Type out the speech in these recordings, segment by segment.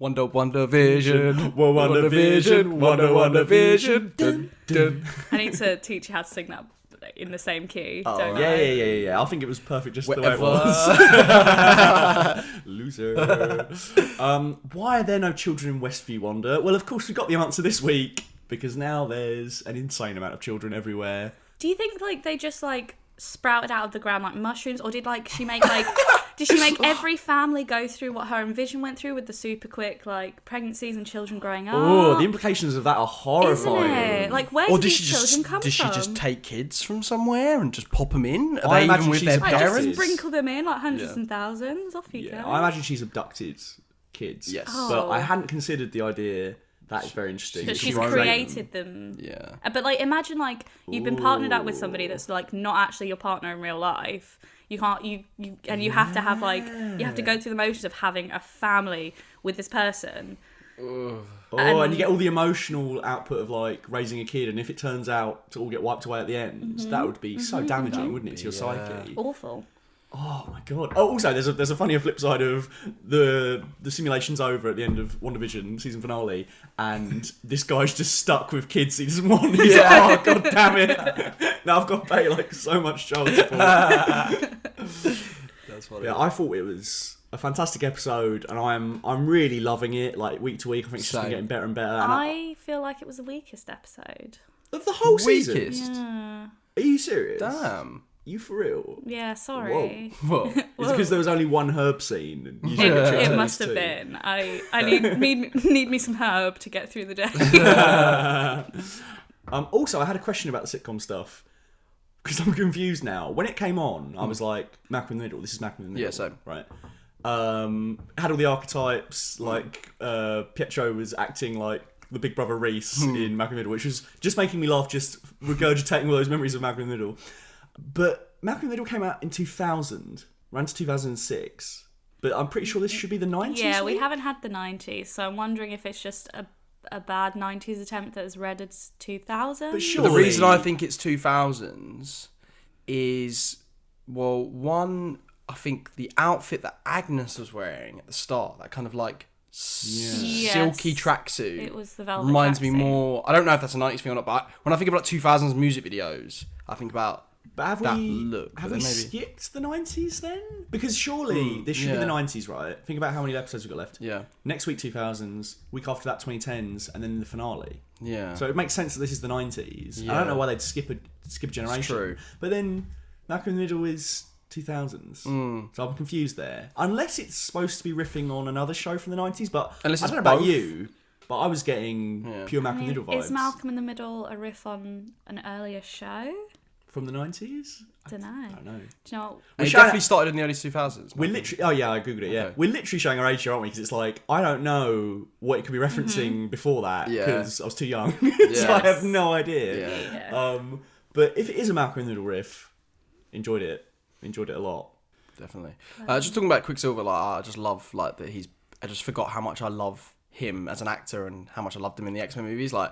WandaVision. WandaVision. Dun, dun. I need to teach you how to sing that in the same key. Oh, don't I? yeah. I think it was perfect just the way it Whatever. was. Loser. Why are there no children in Westview, Wanda? Well, of course, we got the answer this week, because now there's an insane amount of children everywhere. Do you think like they just like sprouted out of the ground like mushrooms, or did like she make like did she make every family go through what her and Vision went through with the super quick like pregnancies and children growing up? Oh, the implications of that are horrifying. Isn't it? Like, where Or did these children come did from? she just take kids from somewhere and just pop them in? Are I they imagine even with she's their abducted. Just parents? sprinkle them in like hundreds Yeah. and thousands. Off you Yeah, go. I imagine she's abducted kids. Yes. But I Oh. hadn't considered the idea. That is very interesting. That she's wrote created them. Yeah. But like, imagine like you've been partnered up with somebody that's like not actually your partner in real life. You can't you have to have like you have to go through the motions of having a family with this person. And you get all the emotional output of like raising a kid, and if it turns out to all get wiped away at the end, that would be so damaging, wouldn't it, to your psyche? Awful. Oh my god! Oh, also, there's a funnier flip side of the simulation's over at the end of WandaVision season finale, and this guy's just stuck with kids he doesn't want. He's like, oh god damn it! Now I've got to pay like so much child support. That's funny. Yeah, I thought it was a fantastic episode, and I'm really loving it. Like week to week, I think it's just been Same. getting better and better. And I feel like it was the weakest episode. of the whole season. Weakest. Yeah. Are you serious? Damn. You for real? Yeah, sorry. Whoa. Is it because there was only one herb scene? And you It, chose it must have two? been. I need me some herb to get through the day. Also, I had a question about the sitcom stuff because I'm confused now. When it came on, I was like, Malcolm in the Middle. This is Malcolm in the Middle. Yeah, same. Right. Had all the archetypes. Like Pietro was acting like the big brother Reese in Malcolm in the Middle, which was just making me laugh, just regurgitating all those memories of Malcolm in the Middle. But Malcolm in the Middle came out in 2000, ran to 2006. But I'm pretty sure this should be the 90s. Yeah, we week? haven't had the 90s, so I'm wondering if it's just a bad 90s attempt that has read as 2000. But The surely, reason I think it's 2000s is, well, one, I think the outfit that Agnes was wearing at the start, that kind of like silky Yes. tracksuit, It was the velvet reminds me tracksuit. more. I don't know if that's a 90s thing or not, but when I think of like 2000s music videos, I think about But have that we look, have but we then maybe- skipped the 90s then? Because surely this should be yeah. the 90s, right? Think about how many episodes we've got left. Yeah. Next week 2000s, week after that 2010s, and then the finale. Yeah. So it makes sense that this is the 90s. I Yeah. don't know why they'd skip a generation. true. But then Malcolm in the Middle is 2000s. So I'm confused there. Unless it's supposed to be riffing on another show from the 90s, but Unless I it's don't know about both. you, but I was getting pure Malcolm in the Middle vibes. Is Malcolm in the Middle a riff on an earlier show? From the 90s? Don't know. I don't know. Do you know? It showing- definitely started in the early 2000s. We're literally... Oh, yeah, I googled it, yeah. Okay. We're literally showing our age here, aren't we? Because it's like, I don't know what it could be referencing before that, Yeah. because I was too young. So Yes. I have no idea. Yeah. But if it is a Malcolm in the Middle riff, enjoyed it a lot. Definitely. Just talking about Quicksilver, like I just love like that he's. I just forgot how much I love him as an actor and how much I loved him in the X-Men movies. Like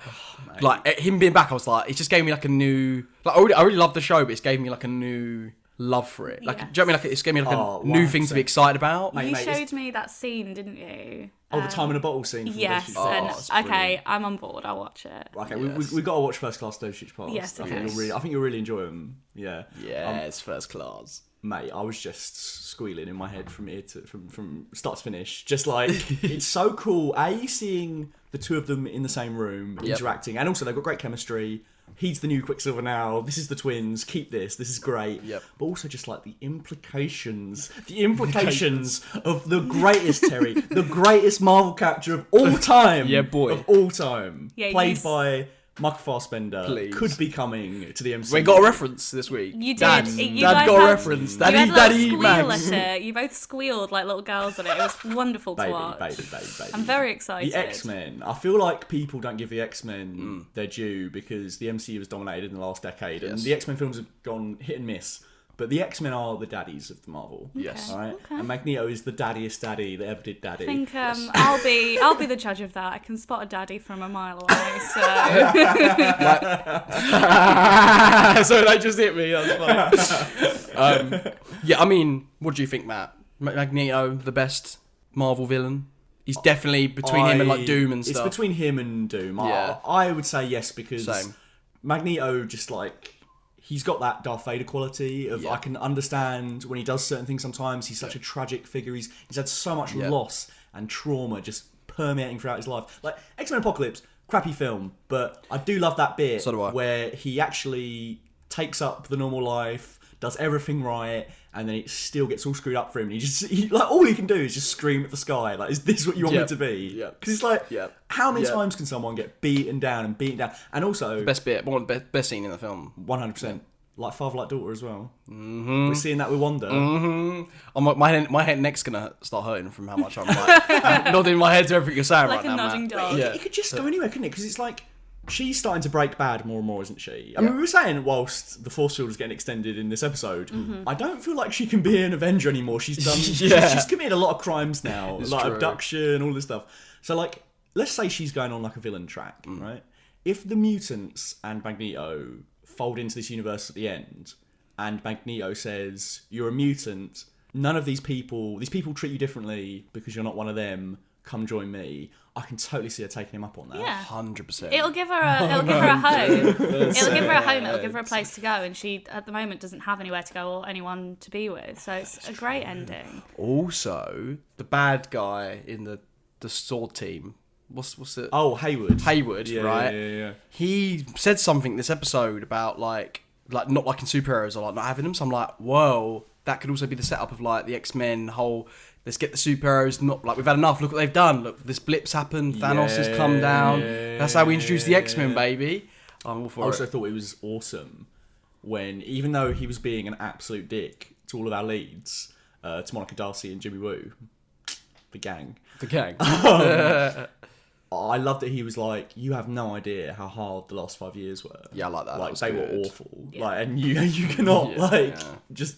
him being back, I was like, it just gave me like a new. Like I really loved the show, but it's gave me like a new love for it. Like, Yeah. do you know what I mean? Like, it's gave me like Oh, a new thing to 100%. be excited about. Mate, You it's- showed me that scene, didn't you? Oh, the time in a bottle scene. From Yes, Dosage Oh, and it's okay, brilliant. I'm on board. I'll watch it. Okay, Yes. we got to watch First Class Dosage Pass. Yes, I okay. think you'll really enjoy them. Yeah. It's first class. Mate, I was just squealing in my head from start to finish. Just like it's so cool. Seeing the two of them in the same room interacting, and also they've got great chemistry. He's the new Quicksilver now. This is the twins. Keep this. This is great. Yep. But also just like the implications of the greatest Terry, the greatest Marvel character of all time. Yeah, boy. Of all time. Yeah, Played by Michael Fassbender. Please. Could be coming to the MCU. We got a reference this week. You did. Dad, You Dad guys got a had- reference. You had Daddy, a little Daddy, squeal Max. at it. You both squealed like little girls at it. It was wonderful to Baby, watch. baby. I'm very excited. The X-Men. I feel like people don't give the X-Men their due because the MCU was dominated in the last decade, and Yes. the X-Men films have gone hit and miss. But the X-Men are the daddies of the Marvel. Yes. All right. Okay. And Magneto is the daddiest daddy that ever did daddy. I think I'll be the judge of that. I can spot a daddy from a mile away. So So that just hit me. That's fine. Yeah, I mean, what do you think, Matt? Magneto, the best Marvel villain? He's definitely between him and like Doom and stuff. It's between him and Doom. Yeah. I would say yes because Same. Magneto just like he's got that Darth Vader quality of I can understand when he does certain things. Sometimes he's such a tragic figure. He's had so much loss and trauma just permeating throughout his life. Like X-Men Apocalypse, crappy film, but I do love that bit where he actually takes up the normal life, does everything right, and then it still gets all screwed up for him. And he like all he can do is just scream at the sky, like, "Is this what you want me to be?" Yeah. Because it's like, how many times can someone get beaten down? And also, best scene in the film. 100%. Like father, like daughter as well. Mm-hmm. We're seeing that with Wanda. Mm-hmm. My head neck's gonna start hurting from how much I'm like nodding my head to everything you're saying like right now. Like a nodding dog. It could just go anywhere, couldn't it? Because it's like she's starting to break bad more and more, isn't she? I mean, we were saying whilst the Force Field was getting extended in this episode, I don't feel like she can be an Avenger anymore. She's done. She's committed a lot of crimes now, like abduction, all this stuff. So, like, let's say she's going on like a villain track, right? If the mutants and Magneto fold into this universe at the end, and Magneto says, "You're a mutant. None of these people treat you differently because you're not one of them. Come join me." I can totally see her taking him up on that. Yeah, 100%. It'll give her a home. It'll give her a home. It'll give her a place to go, and she at the moment doesn't have anywhere to go or anyone to be with. So it's a great ending. Also, the bad guy in the sword team. What's it? Oh, Hayward, right? Yeah. He said something this episode about like not liking superheroes or like not having them. So I'm like, whoa, that could also be the setup of like the X-Men whole. Let's get the superheroes. Not like we've had enough. Look what they've done. Look, this blip's happened. Thanos has come down. That's how we introduce the X-Men, baby. I'm all for it. I also thought it was awesome when, even though he was being an absolute dick to all of our leads, to Monica Darcy and Jimmy Woo, the gang. I loved that he was like, "You have no idea how hard the last 5 years were." Yeah, I like that. Like that they were awful. Yeah. Like, and you cannot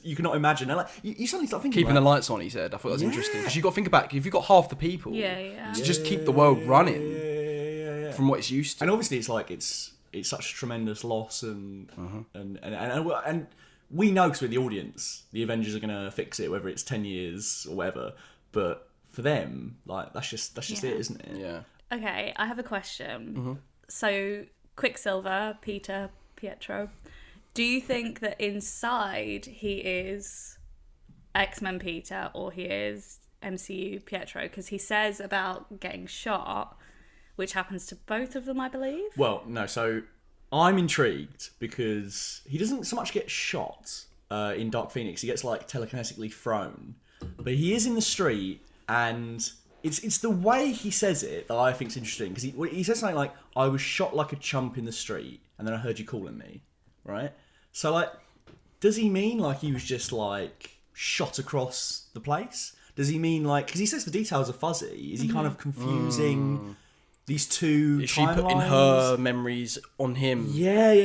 you cannot imagine. And like you suddenly start thinking keeping the lights on. He said, "I thought that was interesting because you got to think about if you've got half the people, to just keep the world running from what it's used to." And obviously, it's like it's such a tremendous loss, and we know because we're the audience, the Avengers are gonna fix it, whether it's 10 years or whatever. But for them, like that's just it, isn't it? Yeah. Okay, I have a question. So, Quicksilver, Pietro, do you think that inside he is X-Men Peter or he is MCU Pietro? Because he says about getting shot, which happens to both of them, I believe. Well, no, so I'm intrigued because he doesn't so much get shot in Dark Phoenix. He gets like telekinetically thrown. But he is in the street and... It's the way he says it that I think is interesting because he says something like, "I was shot like a chump in the street and then I heard you calling me," right? So like, does he mean like he was just like shot across the place? Does he mean like, because he says the details are fuzzy, is he kind of confusing these two Is she putting her memories on him?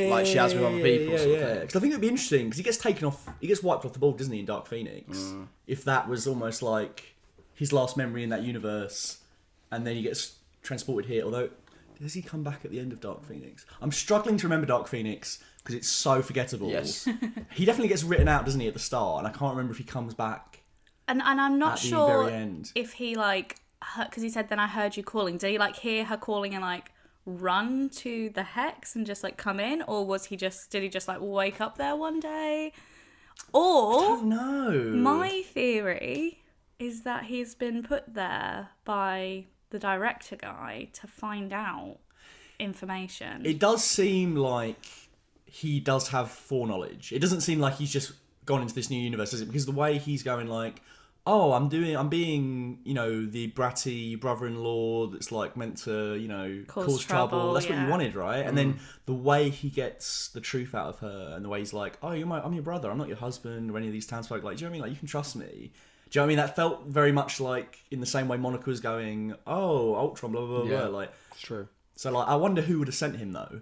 Like she has with other people. Because I think it'd be interesting because he gets wiped off the board, doesn't he, in Dark Phoenix? If that was almost like his last memory in that universe, and then he gets transported here. Although, does he come back at the end of Dark Phoenix? I'm struggling to remember Dark Phoenix because it's so forgettable. Yes. He definitely gets written out, doesn't he, at the start? And I can't remember if he comes back. And I'm not sure very end. if he like, because he said, "Then I heard you calling." Did he like hear her calling and like run to the hex and just like come in, or did he just like wake up there one day? Or I don't know. My theory is that he's been put there by the director guy to find out information. It does seem like he does have foreknowledge. It doesn't seem like he's just gone into this new universe, does it? Because the way he's going like, "Oh, I'm being, the bratty brother-in-law that's like meant to, cause trouble. That's what you wanted, right?" And then the way he gets the truth out of her, and the way he's like, "Oh, I'm your brother. I'm not your husband or any of these townsfolk. Like, do you know what I mean? Like, you can trust me." Do you know what I mean? That felt very much like in the same way Monica was going, "Oh, Ultron, blah, blah, blah, blah." Like, it's true. So, like, I wonder who would have sent him, though.